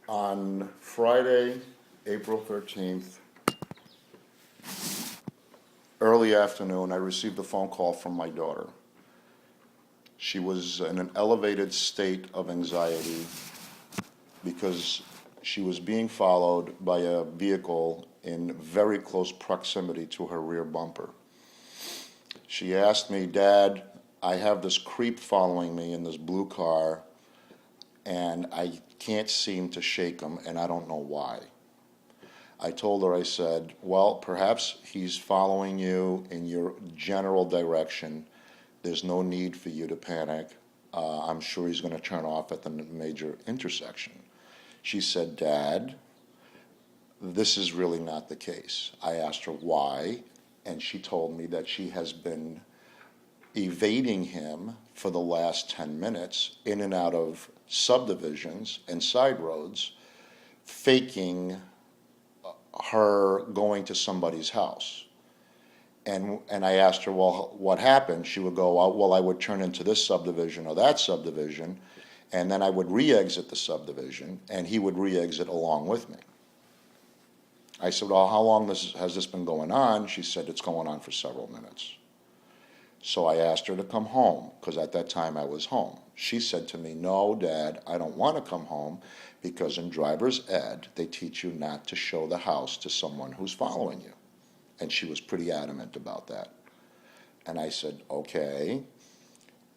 On Friday, April 13th, early afternoon, I received a phone call from my daughter. She was in an elevated state of anxiety because she was being followed by a vehicle in very close proximity to her rear bumper. She asked me, "Dad, I have this creep following me in this blue car, and I can't seem to shake him, and I don't know why." I told her, I said, "Well, perhaps he's following you in your general direction. There's no need for you to panic. I'm sure he's going to turn off at the major intersection." She said, "Dad, this is really not the case." I asked her why, and she told me that she has been evading him for the last 10 minutes in and out of subdivisions and side roads, faking her going to somebody's house. And I asked her, "Well, what happened?" She would go, "Well, I would turn into this subdivision or that subdivision, and then I would re-exit the subdivision, and he would re-exit along with me." I said, "Well, how long has this been going on?" She said, "It's going on for several minutes." So I asked her to come home, because at that time I was home. She said to me, "No, Dad, I don't want to come home, because in driver's ed, they teach you not to show the house to someone who's following you." And she was pretty adamant about that. And I said, "Okay,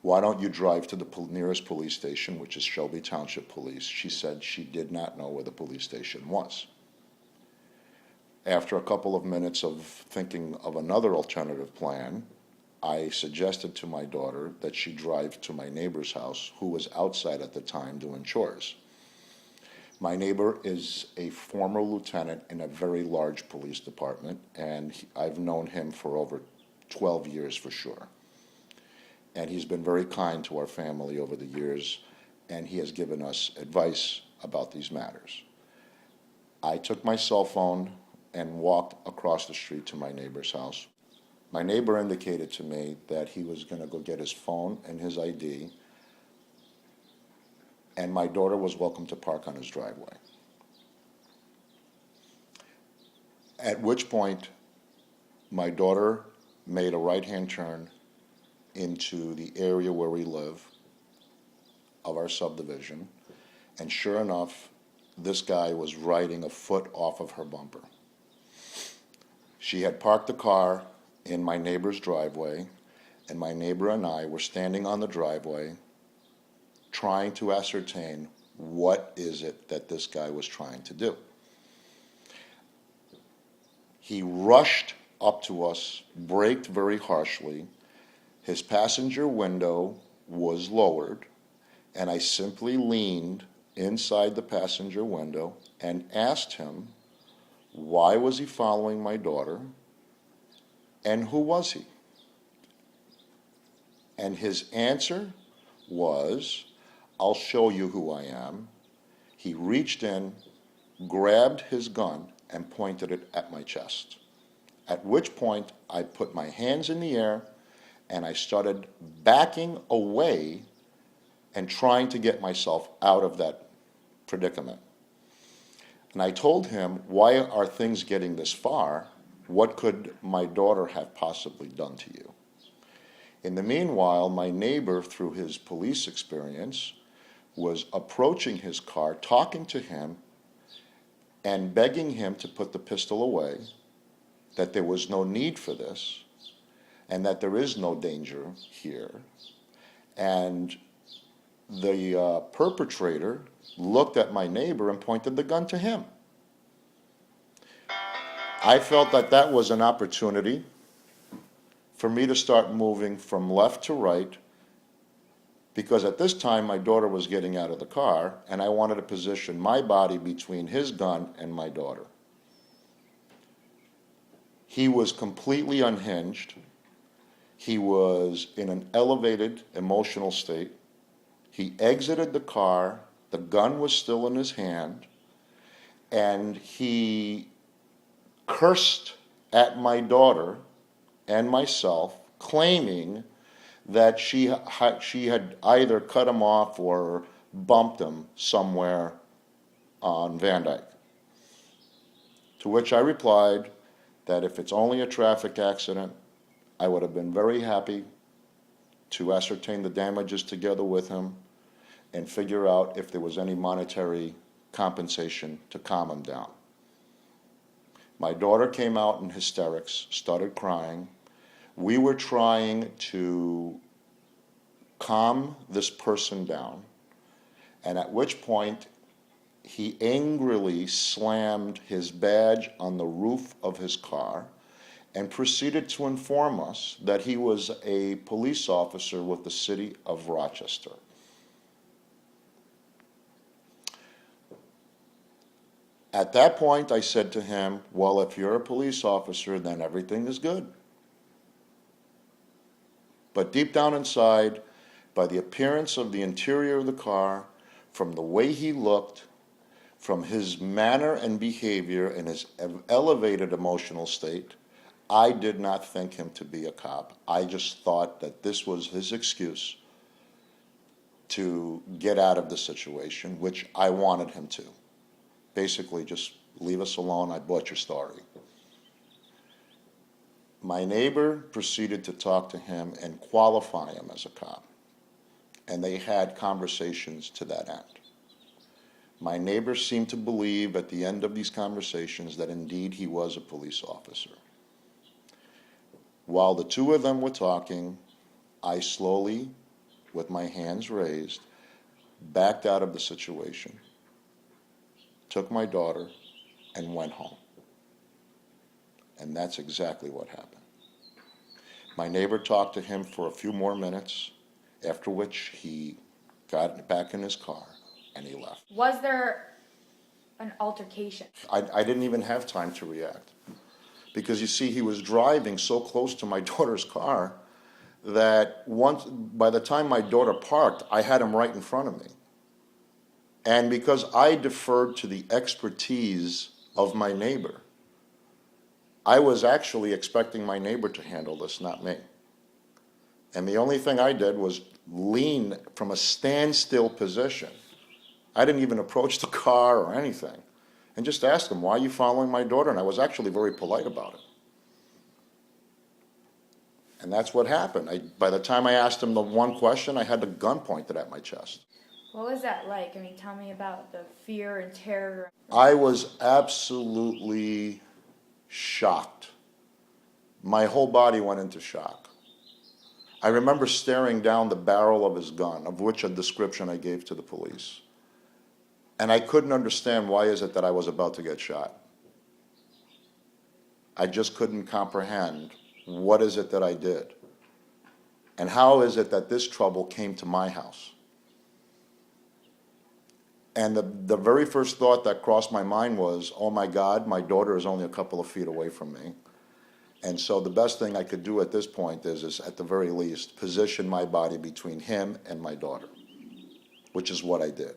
why don't you drive to the nearest police station, which is Shelby Township Police?" She said she did not know where the police station was. After a couple of minutes of thinking of another alternative plan, I suggested to my daughter that she drive to my neighbor's house, who was outside at the time doing chores. My neighbor is a former lieutenant in a very large police department, and I've known him for over 12 years for sure. And he's been very kind to our family over the years, and he has given us advice about these matters. I took my cell phone and walked across the street to my neighbor's house. My neighbor indicated to me that he was going to go get his phone and his ID, and my daughter was welcome to park on his driveway. At which point, my daughter made a right-hand turn into the area where we live, of our subdivision, and sure enough, this guy was riding a foot off of her bumper. She had parked the car in my neighbor's driveway, and my neighbor and I were standing on the driveway trying to ascertain what is it that this guy was trying to do. He rushed up to us, braked very harshly. His passenger window was lowered, and I simply leaned inside the passenger window and asked him, why was he following my daughter, and who was he? And his answer was, "I'll show you who I am." He reached in, grabbed his gun, and pointed it at my chest. At which point, I put my hands in the air, and I started backing away and trying to get myself out of that predicament. And I told him, "Why are things getting this far? What could my daughter have possibly done to you?" In the meanwhile, my neighbor, through his police experience, was approaching his car, talking to him, and begging him to put the pistol away, that there was no need for this, and that there is no danger here. And the perpetrator looked at my neighbor and pointed the gun to him. I felt that that was an opportunity for me to start moving from left to right, because at this time my daughter was getting out of the car, and I wanted to position my body between his gun and my daughter. He was completely unhinged. He was in an elevated emotional state. He exited the car, the gun was still in his hand, and he cursed at my daughter and myself, claiming that she had either cut him off or bumped him somewhere on Van Dyke. To which I replied that if it's only a traffic accident, I would have been very happy to ascertain the damages together with him and figure out if there was any monetary compensation to calm him down. My daughter came out in hysterics, started crying. We were trying to calm this person down, and at which point he angrily slammed his badge on the roof of his car and proceeded to inform us that he was a police officer with the city of Rochester. At that point, I said to him, well, if you're a police officer, then everything is good. But deep down inside, by the appearance of the interior of the car, from the way he looked, from his manner and behavior and his elevated emotional state, I did not think him to be a cop. I just thought that this was his excuse to get out of the situation, which I wanted him to. Basically, just leave us alone, I bought your story. My neighbor proceeded to talk to him and qualify him as a cop, and they had conversations to that end. My neighbor seemed to believe at the end of these conversations that indeed he was a police officer. While the two of them were talking, I slowly, with my hands raised, backed out of the situation, took my daughter, and went home. And that's exactly what happened. My neighbor talked to him for a few more minutes, after which he got back in his car and he left. Was there an altercation? I didn't even have time to react. Because you see, he was driving so close to my daughter's car that by the time my daughter parked, I had him right in front of me. And because I deferred to the expertise of my neighbor, I was actually expecting my neighbor to handle this, not me. And the only thing I did was lean from a standstill position. I didn't even approach the car or anything, and just asked him, why are you following my daughter? And I was actually very polite about it. And that's what happened. By the time I asked him the one question, I had the gun pointed at my chest. What was that like? I mean, tell me about the fear and terror. I was absolutely shocked. My whole body went into shock. I remember staring down the barrel of his gun, of which a description I gave to the police. And I couldn't understand why is it that I was about to get shot. I just couldn't comprehend what is it that I did. And how is it that this trouble came to my house? And the very first thought that crossed my mind was, oh my God, my daughter is only a couple of feet away from me. And so the best thing I could do at this point is at the very least, position my body between him and my daughter, which is what I did.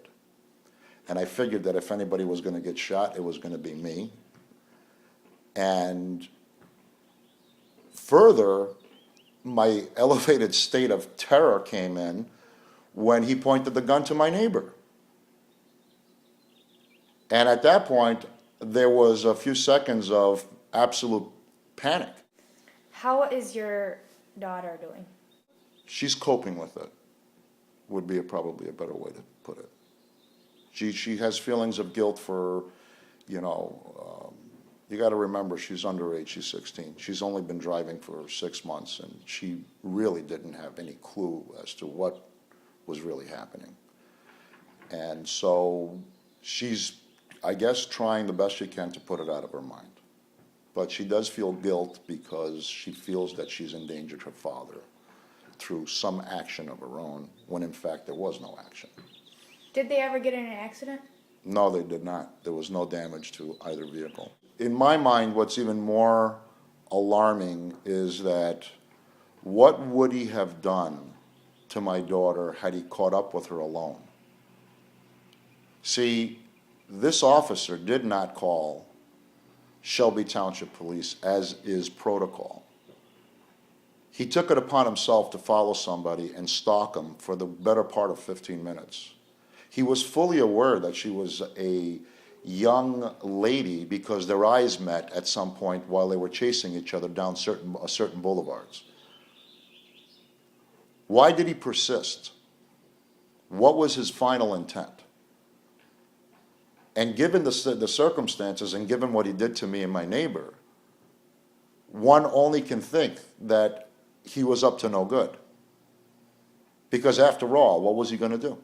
And I figured that if anybody was going to get shot, it was going to be me. And further, my elevated state of terror came in when he pointed the gun to my neighbor. And at that point, there was a few seconds of absolute panic. How is your daughter doing? She's coping with it, would be probably a better way to put it. She has feelings of guilt for, you got to remember she's underage, she's 16. She's only been driving for 6 months, and she really didn't have any clue as to what was really happening. And so she's, I guess, trying the best she can to put it out of her mind. But she does feel guilt because she feels that she's endangered her father through some action of her own, when in fact there was no action. Did they ever get in an accident? No, they did not. There was no damage to either vehicle. In my mind, what's even more alarming is that what would he have done to my daughter had he caught up with her alone? See, this officer did not call Shelby Township Police, as is protocol. He took it upon himself to follow somebody and stalk them for the better part of 15 minutes. He was fully aware that she was a young lady because their eyes met at some point while they were chasing each other down certain boulevards. Why did he persist? What was his final intent? And given the circumstances and given what he did to me and my neighbor, one only can think that he was up to no good. Because after all, what was he going to do?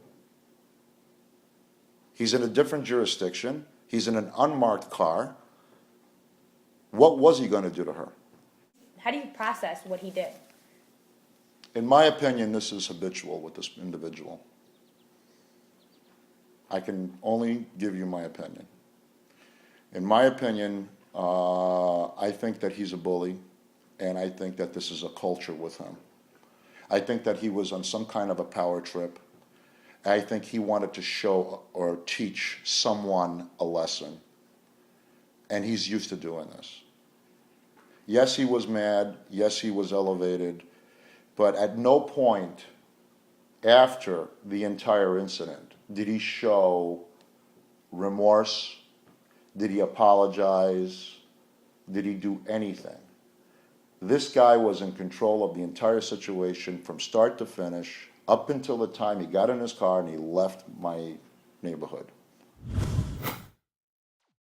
He's in a different jurisdiction. He's in an unmarked car. What was he going to do to her? How do you process what he did? In my opinion, this is habitual with this individual. I can only give you my opinion. In my opinion, I think that he's a bully, and I think that this is a culture with him. I think that he was on some kind of a power trip. I think he wanted to show or teach someone a lesson, and he's used to doing this. Yes, he was mad. Yes, he was elevated. But at no point after the entire incident did he show remorse. Did he apologize? Did he do anything? This guy was in control of the entire situation from start to finish, up until the time he got in his car and he left my neighborhood.